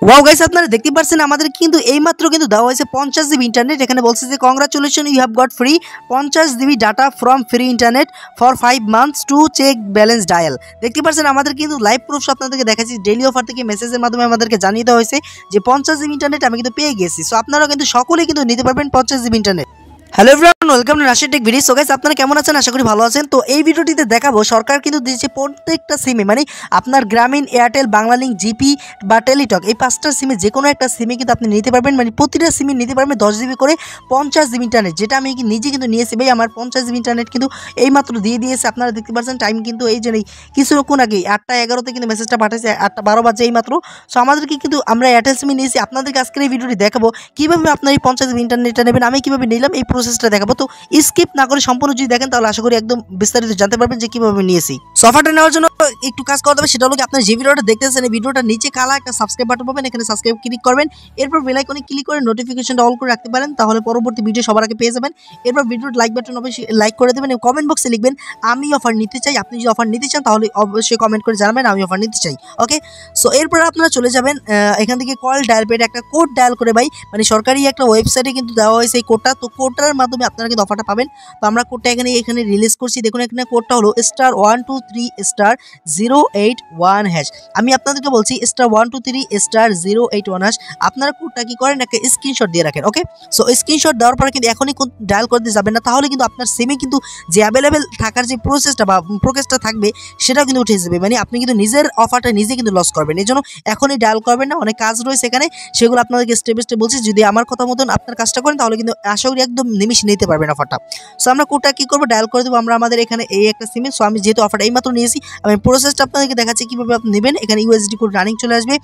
Wow guys, আপনারা দেখতে পাচ্ছেন আমাদের কিন্তু এইমাত্র কিন্তু দেওয়া হয়েছে 50 জিবি ইন্টারনেট। এখানে বলছে যে congratulation, you have got free 50 GB data from free internet for 5 months to check balance dial. দেখতে পাচ্ছেন আমাদের কিন্তু লাইভ প্রুফ আপনাদেরকে দেখাচ্ছি। ডেইলি অফার থেকে মেসেজের মাধ্যমে আমাদেরকে জানিয়ে দেওয়া হয়েছে যে 50 জিবি ইন্টারনেট আমি কিন্তু পেয়ে গেছি। সো আপনারাও কিন্তু সকলেই কিন্তু নিতে পারবেন 50 GB internet. Hello everyone, welcome to Rashid take video. So guys, আপনারা কেমন আছেন? আশা করি ভালো আছেন। তো এই ভিডিওটিতে দেখাবো সরকার কিন্তু দিয়েছে প্রত্যেকটা সিমে, মানে আপনার গ্রামীণ, এয়ারটেল, বাংলালিংক, জিপি বা টেলিটক, এই 5টা সিমে যে কোনো একটা সিমে কিন্তু আপনি নিতে পারবেন। মানে প্রতিটা সিমে নিতে পারবেন 10 জিবি করে 50 জিবি ইন্টারনেট, যেটা আমি নিজে কিন্তু নিয়েছি। ভাই আমার 50 জিবি ইন্টারনেট কিন্তু এইমাত্র দিয়ে দিয়েছে। আপনারা দেখতে পাচ্ছেন টাইম কিন্তু এই যে নেই, কিছুক্ষণ আগে 8টা 11তে কিন্তু মেসেজটা পাঠাইছে, 8টা 12 বাজে এইমাত্র। সো আমাদেরকে কিন্তু আমরা এয়ারটেল সিমে নিয়েছি। আপনাদেরকে আজকের এই ভিডিওটি দেখাবো কীভাবে আপনার এই 50 জিবি ইন্টারনেটটা নেবেন, আমি কীভাবে নিলাম এই প্রসেসটা দেখাবো। তো স্কিপ না করে সম্পূর্ণ যদি দেখেন তাহলে আশা করি একদম বিস্তারিত জানতে পারবেন যে কিভাবে নিয়েছি। সফটওয়্যারটা নেওয়ার জন্য একটু কাজ করতে হবে, সেটা হলো কি আপনার যে ভিডিওটা দেখতেছেন এই ভিডিওটা নিচে কালা একটা সাবস্ক্রাইব বাটন পাবেন, এখানে সাবস্ক্রাইব ক্লিক করবেন। এরপর বেল আইকনে ক্লিক করে নোটিফিকেশনটা অল করে রাখতে পারেন, তাহলে পরবর্তী ভিডিও সবার আগে পেয়ে যাবেন। এরপর ভিডিওর লাইক বাটন অবশ্যই লাইক করে দেবেন এবং কমেন্ট বক্সে লিখবেন আমি অফার নিতে চাই। আপনি যদি অফার নিতে চান তাহলে অবশ্যই কমেন্ট করে জানাবেন আমি অফার নিতে চাই। ওকে, সো এরপর আপনারা চলে যাবেন এখান থেকে কল ডায়াল পেড একটা কোড ডায়াল করে, ভাই মানে সরকারি একটা ওয়েবসাইটে কিন্তু দেওয়া হয়েছে এই কোডটা। তো কোডটার মাধ্যমে আপনারা কিন্তু অফারটা পাবেন। তো আমরা কোডটা এখানে রিলিজ করছি। দেখুন এখানে কোডটা হলো *123*081#। আমি আপনাদেরকে বলছি *123*081#। আপনারা কোডটা কি করেন, একটা স্ক্রিনশট দিয়ে রাখেন। ওকে, সো স্ক্রিনশট দেওয়ার পরে কিন্তু এখনই ডায়াল করতে যাবেন না, তাহলে কিন্তু আপনার সিমে কিন্তু যে অ্যাভেলেবেল থাকার যে প্রসেসটা বা প্রোগ্রেসটা থাকবে সেটাও কিন্তু উঠে যাবে। মানে আপনি কিন্তু নিজের অফারটা নিজে কিন্তু লস করবেন। এই জন্য এখনই ডায়াল করবেন না, অনেক কাজ রয়েছে এখানে, সেগুলো আপনাদেরকে স্টেপ বাই স্টেপ বলছি। যদি আমার কথা মতন আপনার কাজটা করেন তাহলে কিন্তু আশা করি একদম নিমিশে নিতে পারবেন অফারটা। সো আমরা কোডটা কি করবো, ডায়াল করে দেবো আমরা আমাদের এখানে এই একটা সিমে। সো আমি যেহেতু অফারটা এইমাত্র নিয়েছি, আমি প্রসেসটা আপনাদেরকে দেখাচ্ছি কীভাবে আপনি নেবেন। এখানে ইউএসডি কোড রানিং চলে আসবে।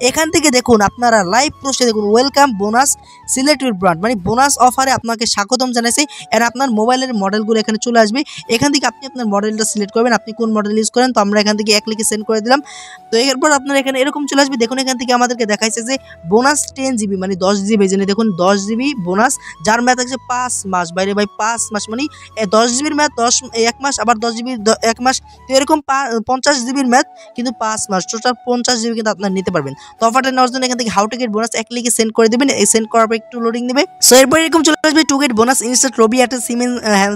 এখান থেকে দেখুন আপনারা লাইভ পোস্টে দেখুন welcome bonus select your brand, মানে বোনাস অফারে আপনাকে স্বাগতম জানাইছে। আর আপনার মোবাইলের মডেলগুলো এখানে চলে আসবে। এখান থেকে আপনি আপনার মডেলটা সিলেক্ট করবেন, আপনি কোন মডেল ইউজ করেন। তো আমরা এখান থেকে এক ক্লিকে সেন্ড করে দিলাম। তো এরপর আপনার এখানে এরকম চলে আসবে। দেখুন এখান থেকে আমাদেরকে দেখাইছে যে বোনাস 10 জিবি, মানে 10 জিবি জেনে দেখুন 10 জিবি বোনাস, যার মেয়াদ আছে 5 মাস। বাইরে ভাই 5 মাস, মানে 10 জিবির ম্যাথ 1 মাস, আবার 10 জিবি 1 মাস। তো এরকম 50 জিবির ম্যাথ কিন্তু 5 মাস, টোটাল 50 জিবি কিন্তু আপনারা নিতে পারবেন। তো অফারটা নেওয়ার জন্য এখান থেকে হাউ টু গেট বোনাস এক লিখে সেন্ড করে দেবেন। এই সেন্ড করার পর একটু লোডিং নেবে। সো এরপর এরকম চলে আসবে টু গেট বোনাস ইনস্ট্যান্ট রবি একটা সিমেন্স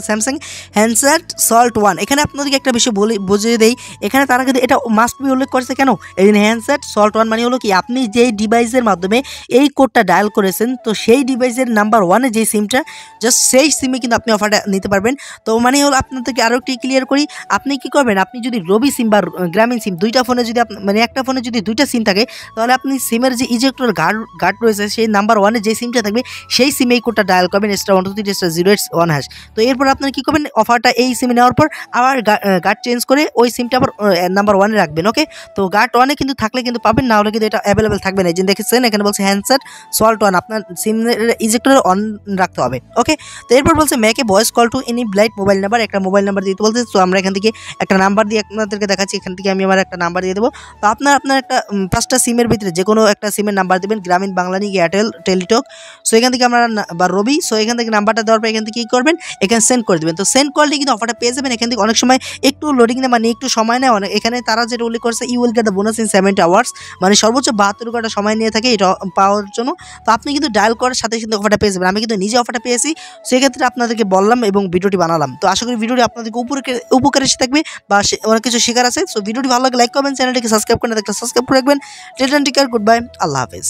স্যামসাং হ্যান্ডসেট সল্ট 1। এখানে আপনাদেরকে একটা বিষয় বুঝিয়ে দেই, এখানে তারা কিন্তু এটা মাস্ট বি উল্লেখ করেছে কেন, এই হ্যান্ডসেট সল্ট 1 মানে হলো কি আপনি যেই ডিভাইসের মাধ্যমে এই কোডটা ডায়াল করেছেন, তো সেই ডিভাইসের নাম্বার 1-এ যে সিমটা, জাস্ট সেই সিমে কিন্তু আপনি অফারটা নিতে পারবেন। তো মানে হলো আপনাদেরকে আরও একটু ক্লিয়ার করি, আপনি কি করবেন, আপনি যদি রবি সিম বা গ্রামীণ সিম দুইটা ফোনে যদি মানে একটা ফোনে যদি দুইটা সিম থাকে, তাহলে আপনি সিমের যে ইজেক্টর গার্ড রয়েছে সেই নাম্বার 1-এ যে সিমটা থাকবে সেই সিমে এই কোডটা ডায়াল করবেন *123*081#। তো এরপর আপনারা কি করবেন, অফারটা এই সিমে নেওয়ার পর আবার গার্ড চেঞ্জ করে ওই সিমটা আবার নাম্বার 1-এ রাখবেন। ওকে, তো গার্ড 1-এ কিন্তু থাকলে কিন্তু পাবেন, না হলে কিন্তু এটা অ্যাভেলেবেল থাকবে না। যে দেখেছেন এখানে বলছে হ্যান্ডসেট সল্ট 1, আপনার সিমের ইজেক্টর অন রাখতে হবে। ওকে, তো এরপর বলছে make a voice call to any blight mobile number, একটা মোবাইল নাম্বার দিতে বলছে। তো আমরা এখান থেকে একটা নাম্বার দিয়ে আপনাদেরকে দেখাচ্ছি। এখান থেকে আমি আমার একটা নাম্বার দিয়ে দেবো। তো আপনার একটা 5টা সিমের ভিতরে যে কোনো একটা সিমের নাম্বার দেবেন, গ্রামীণ, বাংলালিংক, এয়ারটেল, টেলিটক। সো এখান থেকে আমরা বা রবি। সো এখান থেকে নাম্বারটা দেওয়ার পর এখান থেকে কী করবেন, এখানে সেন্ড করে দেবেন। তো সেন্ড করলে কিন্তু অফারটা পেয়ে যাবেন। এখান থেকে অনেক সময় একটু লোডিং নেয়, মানে একটু সময় নেয় অনেক। এখানে তারা যেটা উল্লেখ করছে you will get the bonus in 70 hours, মানে সর্বোচ্চ 72 ঘন্টা সময় নিয়ে থাকে এটা পাওয়ার জন্য। তো আপনি কিন্তু ডায়াল করার সাথে কিন্তু অফারটা পেয়ে যাবেন। আমি কিন্তু নিজে অফারটা পেয়েছি, সেক্ষেত্রে আপনাদেরকে বললাম এবং ভিডিওটি বানালাম। তো আশা করি ভিডিওটি আপনাদেরকে উপকার এসে থাকবে বা অনেক কিছু শেখার আছে। সো ভিডিওটি ভালো লাগে লাইক করবেন, চ্যানেলটিকে সাবস্ক্রাইব করে না দেখলে সাবস্ক্রাইব করে রাখবেন। টেক কেয়ার, গুড বাই, আল্লাহ হাফেজ।